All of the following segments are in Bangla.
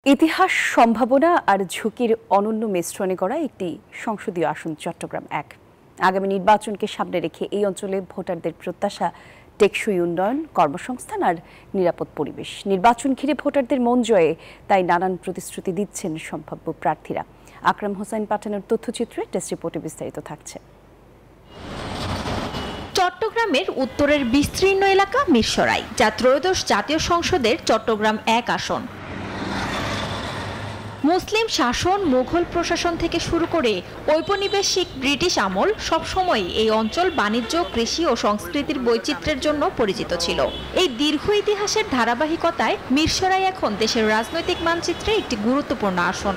ইতিহাস, সম্ভাবনা আর ঝুঁকির অনন্য মিশ্রণে গড়া একটি সংসদীয় আসন চট্টগ্রাম ১। আগামী নির্বাচনকে সামনে রেখে এই অঞ্চলে ভোটারদের প্রত্যাশা টেকসই উন্নয়ন, কর্মসংস্থান আর নিরাপদ পরিবেশ। নির্বাচন ঘিরে ভোটারদের মন জয়ে তাই নানান প্রতিশ্রুতি দিচ্ছেন সম্ভাব্য প্রার্থীরা। আকরাম হোসেন পাঠানোর তথ্যচিত্রে টেস্ট রিপোর্টে বিস্তারিত থাকছে। চট্টগ্রামের উত্তরের বিস্তীর্ণ এলাকা মিরসরাই, যা ত্রয়োদশ জাতীয় সংসদের চট্টগ্রাম ১ আসন। মুসলিম শাসন, মুঘল প্রশাসন থেকে শুরু করে ঔপনিবেশিক ব্রিটিশ আমল সবসময় এই অঞ্চল বাণিজ্য, কৃষি ও সংস্কৃতির বৈচিত্র্যের জন্য পরিচিত ছিল। এই দীর্ঘ ইতিহাসের ধারাবাহিকতায় মিরসরাই এখন দেশের রাজনৈতিক মানচিত্রে একটি গুরুত্বপূর্ণ আসন।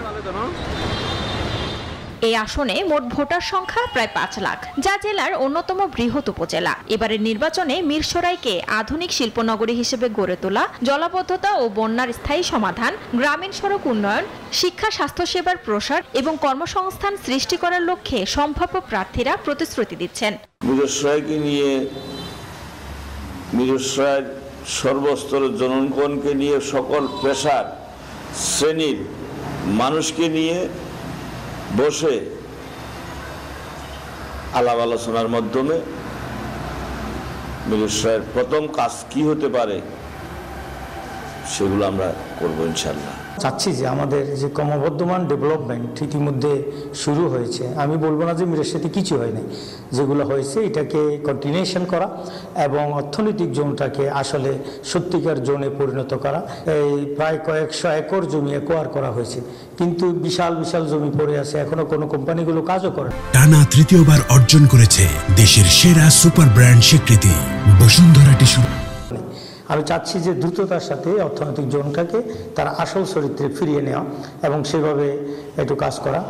এই আসনে মোট ভোটার সংখ্যা প্রায় ৫ লাখ, যা জেলার অন্যতম বৃহৎ উপজেলা। এবারের নির্বাচনে মিরসরাইকে আধুনিক শিল্পনগরী হিসেবে গড়ে তোলা, জলাবদ্ধতা ও বন্যার স্থায়ী সমাধান, গ্রামীণ সড়ক উন্নয়ন, শিক্ষা স্বাস্থ্যসেবার প্রসার এবং কর্মসংস্থান সৃষ্টি করার লক্ষ্যে সম্ভাব্য প্রার্থীরা প্রতিশ্রুতি দিচ্ছেন। মিরসরাইকে নিয়ে, মিরসরাইয়ের সর্বস্তরের জনগণকে নিয়ে, সকল পেশার শ্রেণীর মানুষকে নিয়ে বসে আলাপ আলোচনার মাধ্যমে মিরসরাইয়ের প্রথম কাজ কি হতে পারে সেগুলো আমরা করব ইনশাল্লাহ। চাচ্ছি যে আমাদের যে ক্রমবর্ধমান ডেভেলপমেন্ট ইতিমধ্যে শুরু হয়েছে। আমি বলবো না যে মিরসরাইতে কিছু হয়নি, যেগুলো হয়েছে এটাকে কন্টিনিউশন করা এবং অর্থনৈতিক জোনটাকে আসলে সত্যিকার জোনে পরিণত করা। এই প্রায় কয়েকশো একর জমি অ্যাকোয়ার করা হয়েছে, কিন্তু বিশাল বিশাল জমি পড়ে আছে, এখনো কোনো কোম্পানিগুলো কাজও করে। টানা তৃতীয়বার অর্জন করেছে দেশের সেরা সুপার ব্র্যান্ড স্বীকৃতি বসুন্ধরা টিস্যু। আমি চাচ্ছি যে দ্রুততার সাথে অর্থনৈতিক জোনটাকে তার আসল চরিত্রে ফিরিয়ে নেওয়া এবং সেভাবে একটু কাজ করা।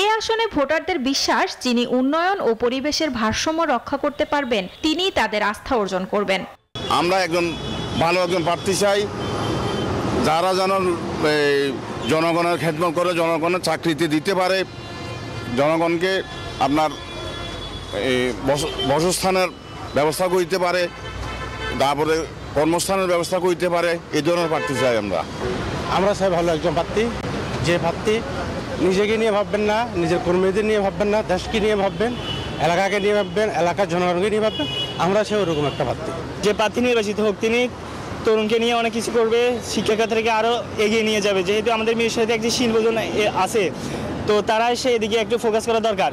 এই আসনে ভোটারদের বিশ্বাস, যিনি উন্নয়ন ও পরিবেশের ভারসাম্য রক্ষা করতে পারবেন, তিনিই তাদের আস্থা অর্জন করবেন। আমরা একজন ভালো প্রার্থী চাই, যারা যেন জনগণের খেদমত করে, জনগণের চাকরিতে দিতে পারে, জনগণকে আপনার বাসস্থানের ব্যবস্থা করতে পারে, তারপরে কর্মস্থানের ব্যবস্থা করতে পারে, এই ধরনের প্রার্থী চাই আমরা চাই ভালো একজন প্রার্থী, যে প্রার্থী নিজেকে নিয়ে ভাববেন না, নিজের কর্মীদের নিয়ে ভাববেন না, দেশকে নিয়ে ভাববেন, এলাকাকে নিয়ে ভাববেন, এলাকার জনগণকে নিয়ে ভাববেন। আমরা চাই ওরকম একটা প্রার্থী। যে প্রার্থী নির্বাচিত হোক, তিনি তরুণকে নিয়ে অনেক কিছু করবে, শিক্ষাক্ষেত্রকে আরও এগিয়ে নিয়ে যাবে। যেহেতু আমাদের মিরসরাইতে একটি শিল্পজন আছে, তো তারা সেদিকে একটু ফোকাস করা দরকার।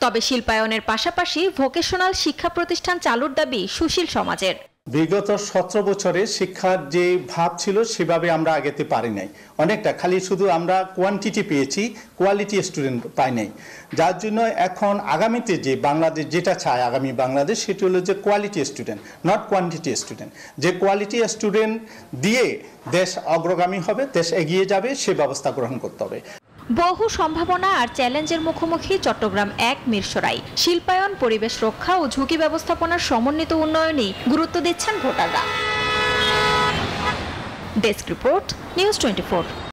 তবে শিল্পায়নের পাশাপাশি ভোকেশনাল শিক্ষা প্রতিষ্ঠান চালুর দাবি সুশীল সমাজের। বিগত 17 বছরে শিক্ষার যে ভাব ছিল সেভাবে আমরা আগেতে পারি নাই, অনেকটা খালি শুধু আমরা কোয়ান্টিটি পেয়েছি, কোয়ালিটি স্টুডেন্ট পাই নাই। যার জন্য এখন আগামীতে যে বাংলাদেশ যেটা চায়, আগামী বাংলাদেশ, সেটি হলো যে quality student, not quantity student. যে কোয়ালিটি স্টুডেন্ট দিয়ে দেশ অগ্রগামী হবে, দেশ এগিয়ে যাবে, সে ব্যবস্থা গ্রহণ করতে হবে। বহু সম্ভাবনা আর চ্যালেঞ্জের মুখোমুখি চট্টগ্রাম ১ মিরসরাই। শিল্পায়ন, পরিবেশ রক্ষা ও ঝুঁকি ব্যবস্থাপনার সমন্বিত উন্নয়নেই গুরুত্ব দিচ্ছেন ভোটাররা। Desk report, news 24।